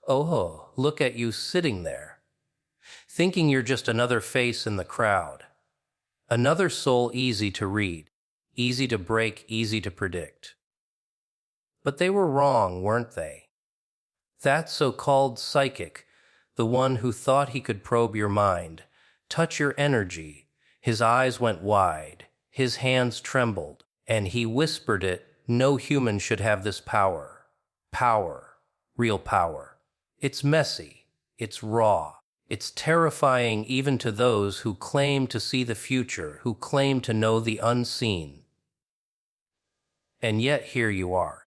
Oh, look at you sitting there, thinking you're just another face in the crowd. Another soul easy to read, easy to break, easy to predict. But they were wrong, weren't they? That so-called psychic, the one who thought he could probe your mind, touch your energy, his eyes went wide, his hands trembled, and he whispered it, no human should have this power. Power. Real power. It's messy. It's raw. It's terrifying even to those who claim to see the future, who claim to know the unseen. And yet here you are,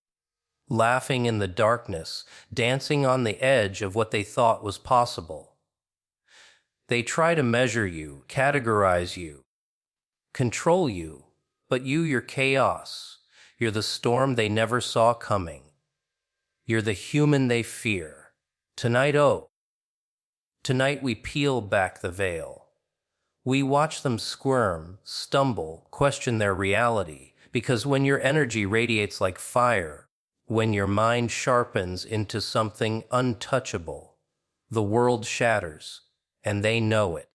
laughing in the darkness, dancing on the edge of what they thought was possible. They try to measure you, categorize you, control you, but you're chaos. You're the storm they never saw coming. You're the human they fear. Tonight we peel back the veil. We watch them squirm, stumble, question their reality, because when your energy radiates like fire, when your mind sharpens into something untouchable, the world shatters, and they know it.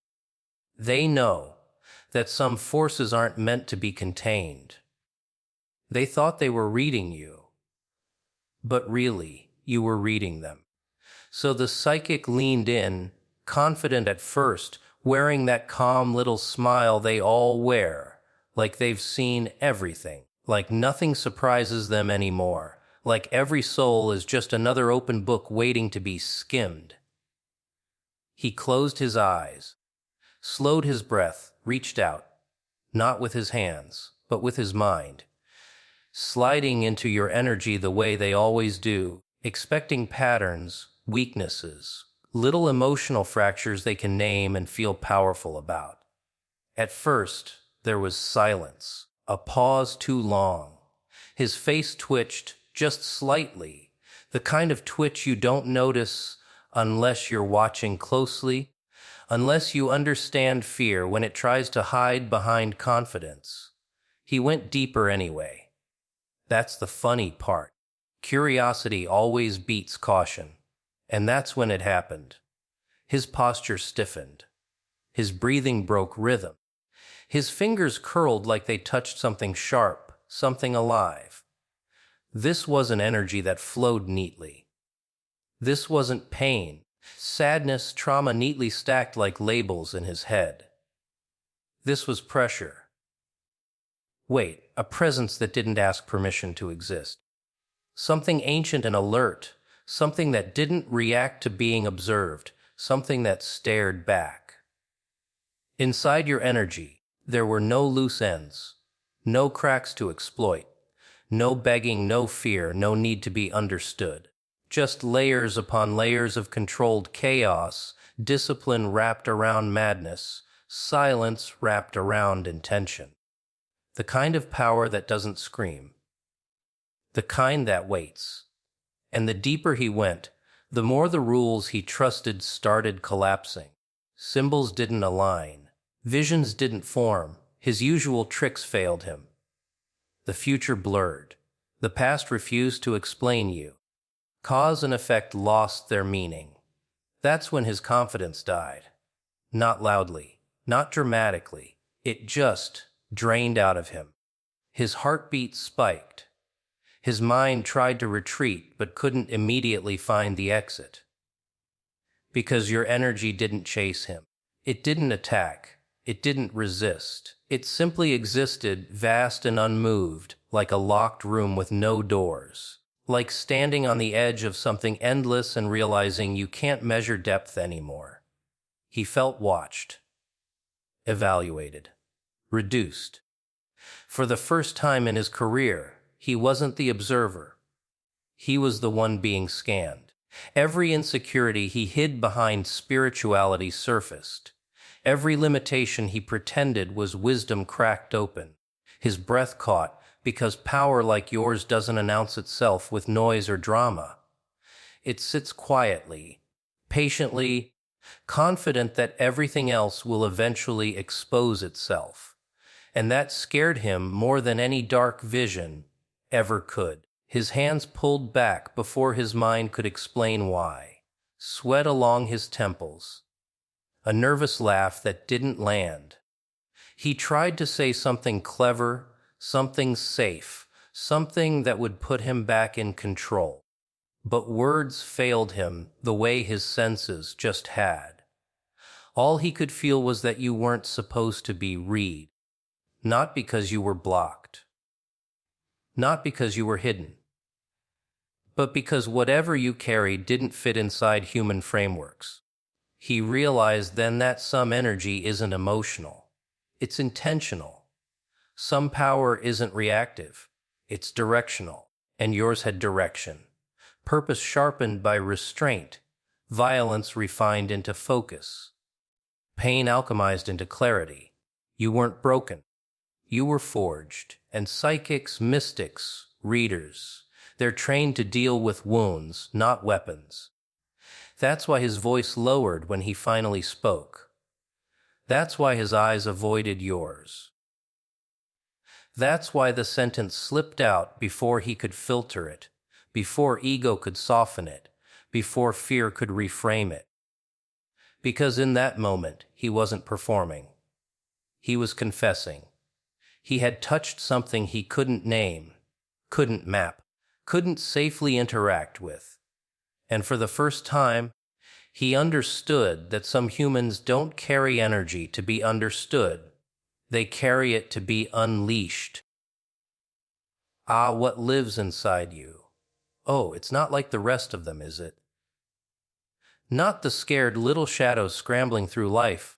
They know that some forces aren't meant to be contained. They thought they were reading you, but really, you were reading them. So the psychic leaned in, confident at first, wearing that calm little smile they all wear, like they've seen everything, like nothing surprises them anymore, like every soul is just another open book waiting to be skimmed. He closed his eyes, slowed his breath, reached out, not with his hands, but with his mind, sliding into your energy the way they always do, expecting patterns, weaknesses, little emotional fractures they can name and feel powerful about. At first, there was silence, a pause too long. His face twitched just slightly, the kind of twitch you don't notice unless you're watching closely, unless you understand fear when it tries to hide behind confidence. He went deeper anyway. That's the funny part. Curiosity always beats caution. And that's when it happened. His posture stiffened. His breathing broke rhythm. His fingers curled like they touched something sharp, something alive. This wasn't energy that flowed neatly. This wasn't pain, sadness, trauma neatly stacked like labels in his head. This was pressure. Wait, a presence that didn't ask permission to exist. Something ancient and alert, something that didn't react to being observed, something that stared back. Inside your energy, there were no loose ends, no cracks to exploit, no begging, no fear, no need to be understood. Just layers upon layers of controlled chaos, discipline wrapped around madness, silence wrapped around intention. The kind of power that doesn't scream. The kind that waits. And the deeper he went, the more the rules he trusted started collapsing. Symbols didn't align. Visions didn't form. His usual tricks failed him. The future blurred. The past refused to explain you. Cause and effect lost their meaning. That's when his confidence died. Not loudly, not dramatically. It just drained out of him. His heartbeat spiked. His mind tried to retreat but couldn't immediately find the exit. Because your energy didn't chase him. It didn't attack. It didn't resist. It simply existed, vast and unmoved, like a locked room with no doors. Like standing on the edge of something endless and realizing you can't measure depth anymore. He felt watched, evaluated, reduced. For the first time in his career, he wasn't the observer. He was the one being scanned. Every insecurity he hid behind spirituality surfaced. Every limitation he pretended was wisdom cracked open. His breath caught, because power like yours doesn't announce itself with noise or drama. It sits quietly, patiently, confident that everything else will eventually expose itself. And that scared him more than any dark vision ever could. His hands pulled back before his mind could explain why. sweat along his temples, a nervous laugh that didn't land. He tried to say something clever, something safe, something that would put him back in control. But words failed him the way his senses just had. All he could feel was that you weren't supposed to be Reed, not because you were blocked, not because you were hidden, but because whatever you carried didn't fit inside human frameworks. He realized then that some energy isn't emotional, it's intentional. Some power isn't reactive, it's directional, and yours had direction. Purpose sharpened by restraint, violence refined into focus, pain alchemized into clarity. You weren't broken, you were forged, and psychics, mystics, readers, they're trained to deal with wounds, not weapons. That's why his voice lowered when he finally spoke. That's why his eyes avoided yours. That's why the sentence slipped out before he could filter it, before ego could soften it, before fear could reframe it. Because in that moment, he wasn't performing. He was confessing. He had touched something he couldn't name, couldn't map, couldn't safely interact with. And for the first time, he understood that some humans don't carry energy to be understood. They carry it to be unleashed. Ah, what lives inside you? Oh, it's not like the rest of them, is it? Not the scared little shadows scrambling through life,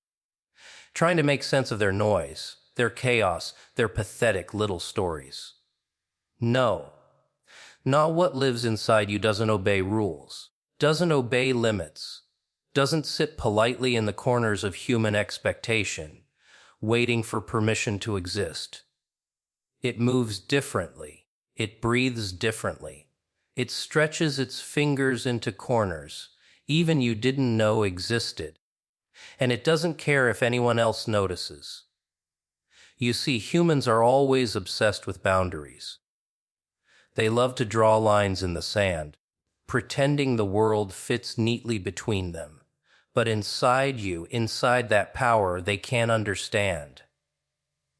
trying to make sense of their noise, their chaos, their pathetic little stories. No, not what lives inside you doesn't obey rules, doesn't obey limits, doesn't sit politely in the corners of human expectation, waiting for permission to exist. It moves differently. It breathes differently. It stretches its fingers into corners, even you didn't know existed. And it doesn't care if anyone else notices. You see, humans are always obsessed with boundaries. They love to draw lines in the sand, pretending the world fits neatly between them. But inside you, inside that power, they can't understand.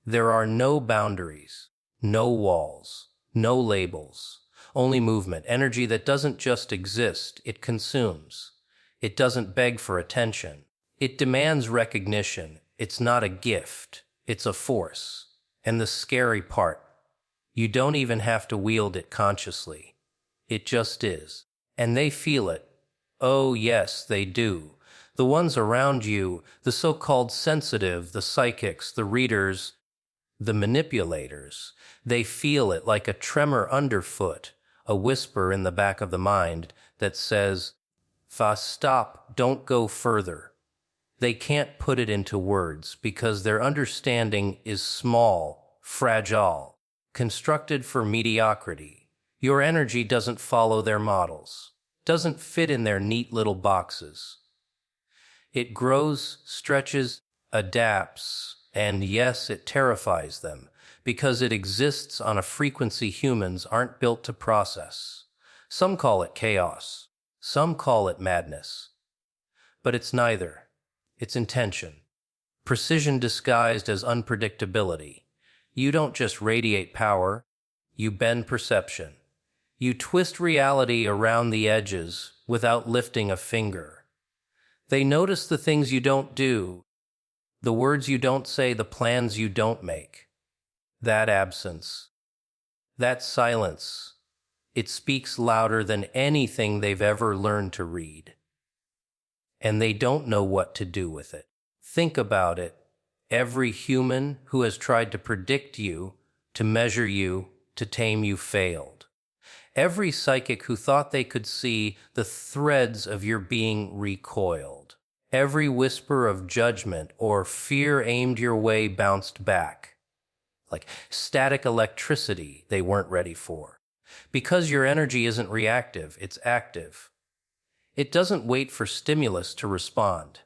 There are no boundaries, no walls, no labels, only movement, energy that doesn't just exist, it consumes. It doesn't beg for attention. It demands recognition. It's not a gift, it's a force. And the scary part, you don't even have to wield it consciously. It just is. And they feel it. Oh, yes, they do. The ones around you, the so-called sensitive, the psychics, the readers, the manipulators, they feel it like a tremor underfoot, a whisper in the back of the mind that says, stop, don't go further. They can't put it into words because their understanding is small, fragile, constructed for mediocrity. Your energy doesn't follow their models, doesn't fit in their neat little boxes. It grows, stretches, adapts, and yes, it terrifies them, because it exists on a frequency humans aren't built to process. Some call it chaos, some call it madness. But it's neither. It's intention. Precision disguised as unpredictability. You don't just radiate power, you bend perception. You twist reality around the edges without lifting a finger. They notice the things you don't do, the words you don't say, the plans you don't make. That absence, that silence, it speaks louder than anything they've ever learned to read. And they don't know what to do with it. Think about it. Every human who has tried to predict you, to measure you, to tame you failed. Every psychic who thought they could see the threads of your being recoiled. Every whisper of judgment or fear aimed your way bounced back. Like static electricity they weren't ready for. Because your energy isn't reactive, it's active. It doesn't wait for stimulus to respond.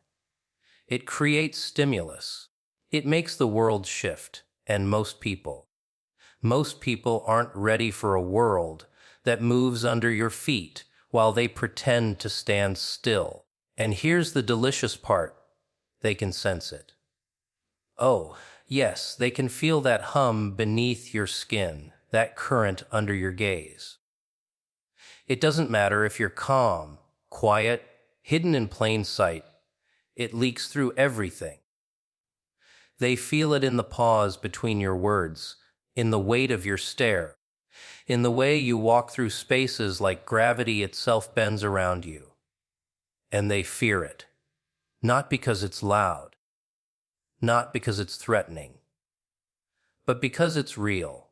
It creates stimulus. It makes the world shift, and most people aren't ready for a world that moves under your feet while they pretend to stand still. And here's the delicious part. They can sense it. Oh, yes, they can feel that hum beneath your skin, that current under your gaze. It doesn't matter if you're calm, quiet, hidden in plain sight. It leaks through everything. They feel it in the pause between your words, in the weight of your stare, in the way you walk through spaces like gravity itself bends around you. And they fear it, not because it's loud, not because it's threatening, but because it's real.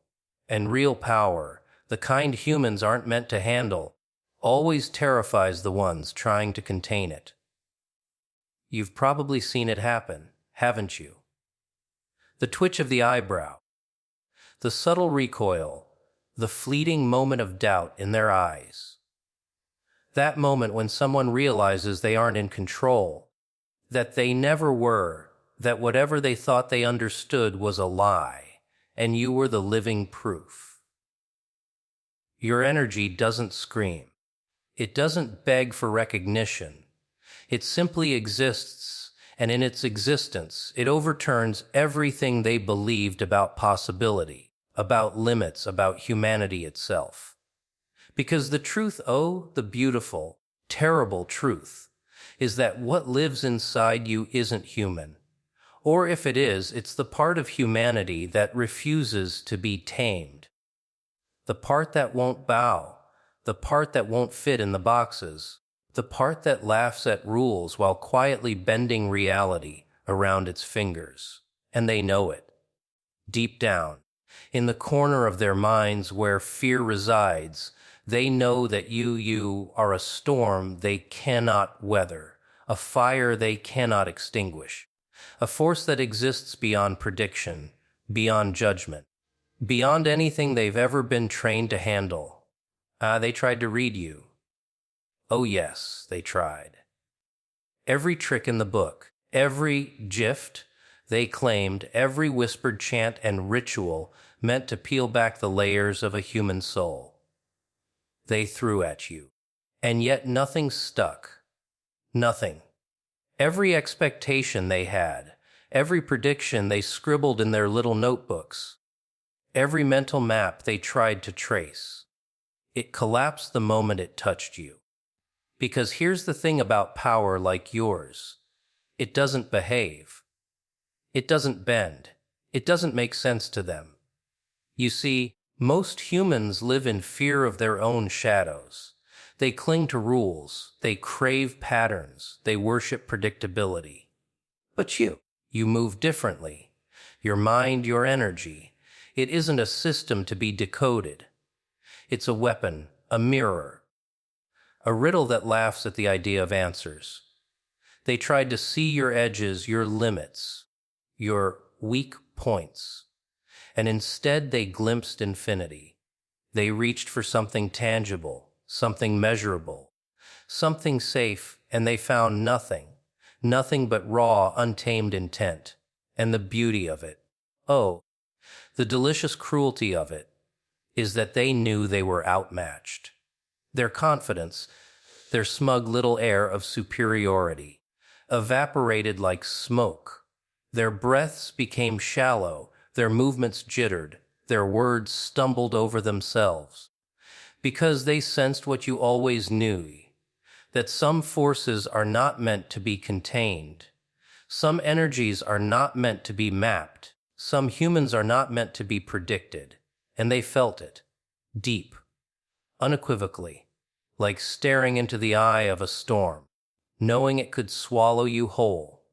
And real power, the kind humans aren't meant to handle, always terrifies the ones trying to contain it. You've probably seen it happen, haven't you? The twitch of the eyebrow, the subtle recoil, the fleeting moment of doubt in their eyes. That moment when someone realizes they aren't in control, that they never were, that whatever they thought they understood was a lie, and you were the living proof. Your energy doesn't scream. It doesn't beg for recognition. It simply exists, and in its existence, it overturns everything they believed about possibility, about limits, about humanity itself. Because the truth, oh, the beautiful, terrible truth, is that what lives inside you isn't human. Or if it is, it's the part of humanity that refuses to be tamed. The part that won't bow, the part that won't fit in the boxes, the part that laughs at rules while quietly bending reality around its fingers. And they know it. Deep down, in the corner of their minds where fear resides, they know that you are a storm they cannot weather, a fire they cannot extinguish, a force that exists beyond prediction, beyond judgment, beyond anything they've ever been trained to handle. They tried to read you. Oh yes, they tried. Every trick in the book, every gift they claimed, every whispered chant and ritual meant to peel back the layers of a human soul. They threw at you. And yet nothing stuck. Nothing. Every expectation they had, every prediction they scribbled in their little notebooks, every mental map they tried to trace, it collapsed the moment it touched you. Because here's the thing about power like yours. It doesn't behave. It doesn't bend. It doesn't make sense to them. You see, most humans live in fear of their own shadows. They cling to rules. They crave patterns. They worship predictability. But you move differently. Your mind, your energy. It isn't a system to be decoded. It's a weapon, a mirror. A riddle that laughs at the idea of answers. They tried to see your edges, your limits, your weak points, and instead they glimpsed infinity. They reached for something tangible, something measurable, something safe, and they found nothing, nothing but raw, untamed intent. And the beauty of it, oh, the delicious cruelty of it, is that they knew they were outmatched. Their confidence, their smug little air of superiority, evaporated like smoke. Their breaths became shallow, their movements jittered, their words stumbled over themselves. Because they sensed what you always knew, that some forces are not meant to be contained. Some energies are not meant to be mapped. Some humans are not meant to be predicted. And they felt it, deep, unequivocally, like staring into the eye of a storm, knowing it could swallow you whole.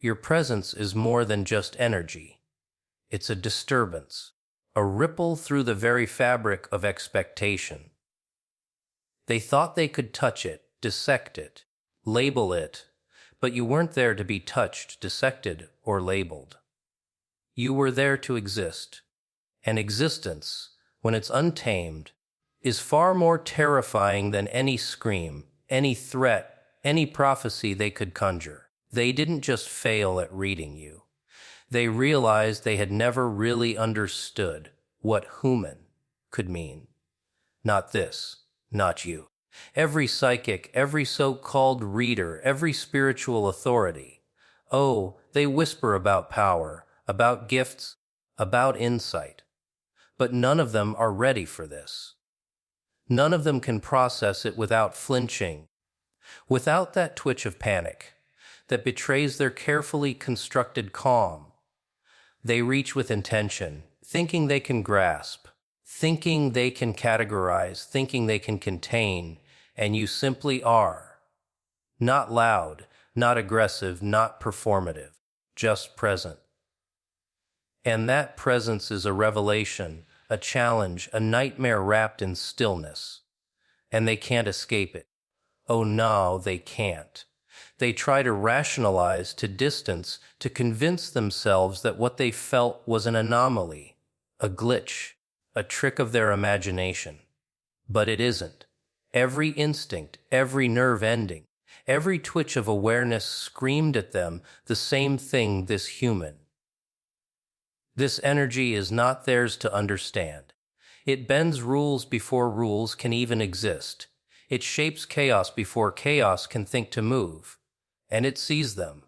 Your presence is more than just energy. It's a disturbance, a ripple through the very fabric of expectation. They thought they could touch it, dissect it, label it, but you weren't there to be touched, dissected, or labeled. You were there to exist. And existence, when it's untamed, is far more terrifying than any scream, any threat, any prophecy they could conjure. They didn't just fail at reading you. They realized they had never really understood what human could mean. Not this, not you. Every psychic, every so-called reader, every spiritual authority. Oh, they whisper about power, about gifts, about insight. But none of them are ready for this. None of them can process it without flinching, without that twitch of panic that betrays their carefully constructed calm. They reach with intention, thinking they can grasp, thinking they can categorize, thinking they can contain, and you simply are. Not loud, not aggressive, not performative, just present. And that presence is a revelation, a challenge, a nightmare wrapped in stillness. And they can't escape it. Oh no, they can't. They try to rationalize, to distance, to convince themselves that what they felt was an anomaly, a glitch, a trick of their imagination. But it isn't. Every instinct, every nerve ending, every twitch of awareness screamed at them the same thing: this human. This energy is not theirs to understand. It bends rules before rules can even exist. It shapes chaos before chaos can think to move. And it sees them.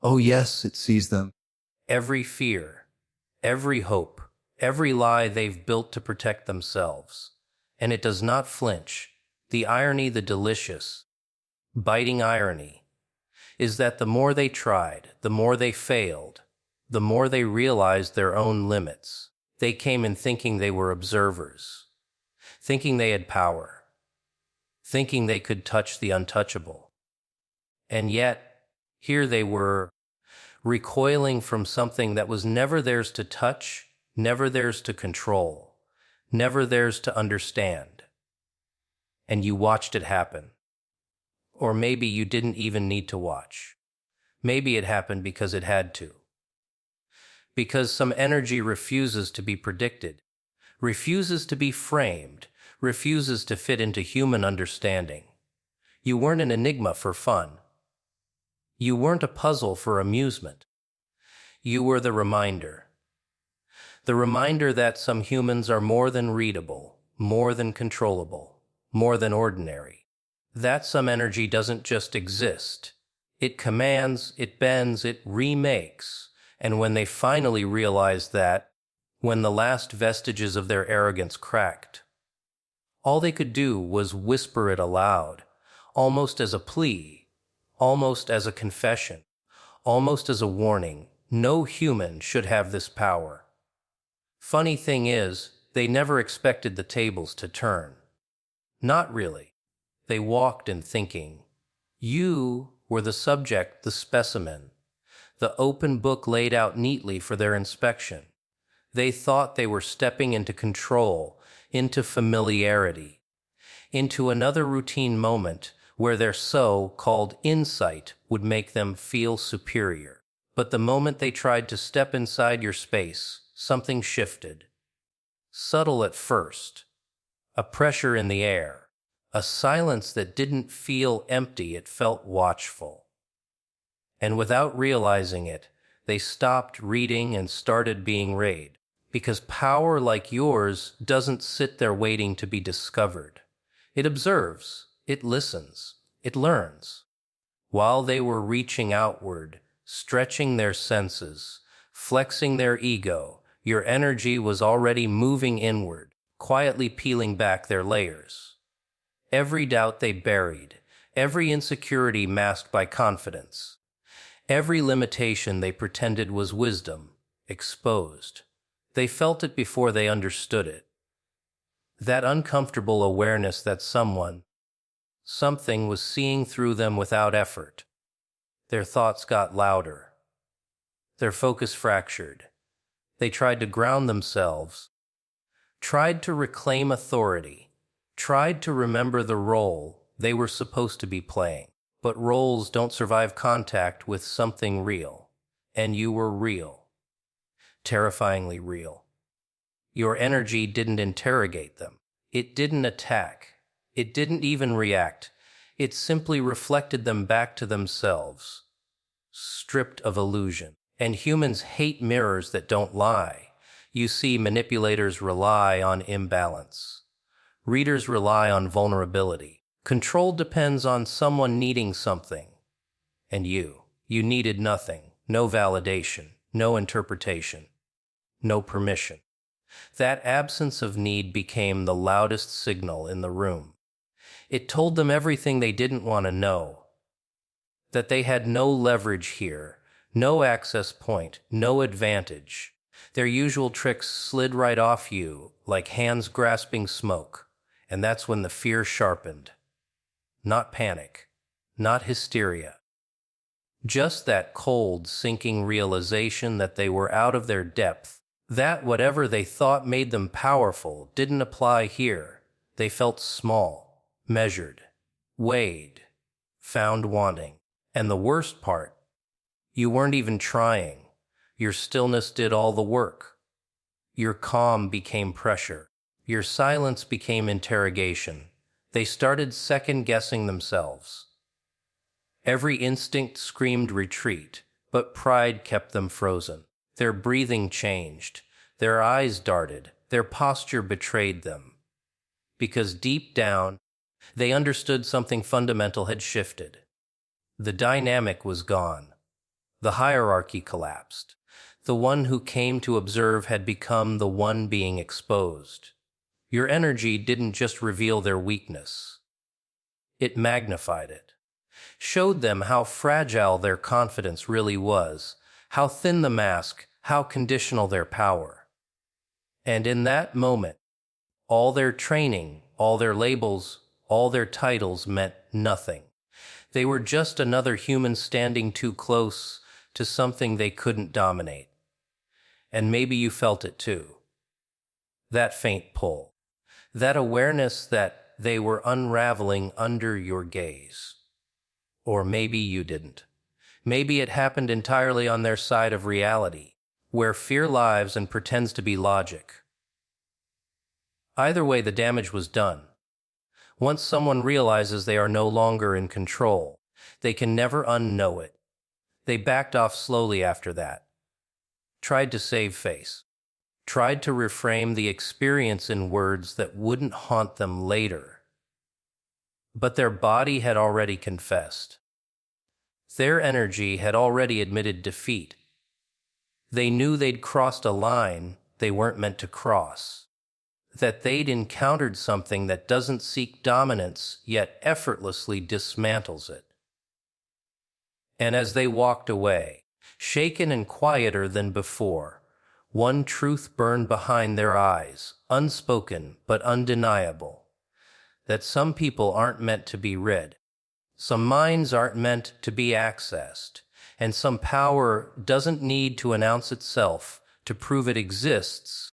Oh yes, it sees them. Every fear, every hope, every lie they've built to protect themselves. And it does not flinch. The irony, the delicious, biting irony, is that the more they tried, the more they failed, the more they realized their own limits. They came in thinking they were observers, thinking they had power, thinking they could touch the untouchable. And yet, here they were, recoiling from something that was never theirs to touch, never theirs to control, never theirs to understand. And you watched it happen. Or maybe you didn't even need to watch. Maybe it happened because it had to. Because some energy refuses to be predicted, refuses to be framed, refuses to fit into human understanding. You weren't an enigma for fun. You weren't a puzzle for amusement. You were the reminder. The reminder that some humans are more than readable, more than controllable, more than ordinary. That some energy doesn't just exist. It commands, it bends, it remakes. And when they finally realized that, when the last vestiges of their arrogance cracked, all they could do was whisper it aloud, almost as a plea, almost as a confession, almost as a warning. No human should have this power. Funny thing is, they never expected the tables to turn. Not really. They walked in thinking. You were the subject, the specimen, the open book laid out neatly for their inspection. They thought they were stepping into control, into familiarity, into another routine moment where their so-called insight would make them feel superior. But the moment they tried to step inside your space, something shifted. Subtle at first, a pressure in the air, a silence that didn't feel empty, it felt watchful. And without realizing it, they stopped reading and started being read. Because power like yours doesn't sit there waiting to be discovered. It observes, it listens, it learns. While they were reaching outward, stretching their senses, flexing their ego, your energy was already moving inward, quietly peeling back their layers. Every doubt they buried, every insecurity masked by confidence, every limitation they pretended was wisdom, exposed. They felt it before they understood it. That uncomfortable awareness that something was seeing through them without effort. Their thoughts got louder. Their focus fractured. They tried to ground themselves, tried to reclaim authority, tried to remember the role they were supposed to be playing. But roles don't survive contact with something real. And you were real. Terrifyingly real. Your energy didn't interrogate them. It didn't attack. It didn't even react. It simply reflected them back to themselves, stripped of illusion. And humans hate mirrors that don't lie. You see, manipulators rely on imbalance. Readers rely on vulnerability. Control depends on someone needing something, and you needed nothing, no validation, no interpretation, no permission. That absence of need became the loudest signal in the room. It told them everything they didn't want to know, that they had no leverage here, no access point, no advantage. Their usual tricks slid right off you like hands grasping smoke, and that's when the fear sharpened. Not panic, not hysteria. Just that cold, sinking realization that they were out of their depth, that whatever they thought made them powerful didn't apply here. They felt small, measured, weighed, found wanting. And the worst part, you weren't even trying. Your stillness did all the work. Your calm became pressure. Your silence became interrogation. They started second-guessing themselves. Every instinct screamed retreat, but pride kept them frozen. Their breathing changed. Their eyes darted. Their posture betrayed them. Because deep down, they understood something fundamental had shifted. The dynamic was gone. The hierarchy collapsed. The one who came to observe had become the one being exposed. Your energy didn't just reveal their weakness. It magnified it. Showed them how fragile their confidence really was, how thin the mask, how conditional their power. And in that moment, all their training, all their labels, all their titles meant nothing. They were just another human standing too close to something they couldn't dominate. And maybe you felt it too. That faint pull. That awareness that they were unraveling under your gaze. Or maybe you didn't. Maybe it happened entirely on their side of reality, where fear lives and pretends to be logic. Either way, the damage was done. Once someone realizes they are no longer in control, they can never unknow it. They backed off slowly after that. Tried to save face. Tried to reframe the experience in words that wouldn't haunt them later. But their body had already confessed. Their energy had already admitted defeat. They knew they'd crossed a line they weren't meant to cross. That they'd encountered something that doesn't seek dominance, yet effortlessly dismantles it. And as they walked away, shaken and quieter than before, one truth burned behind their eyes, unspoken but undeniable, that some people aren't meant to be rid, some minds aren't meant to be accessed, and some power doesn't need to announce itself to prove it exists.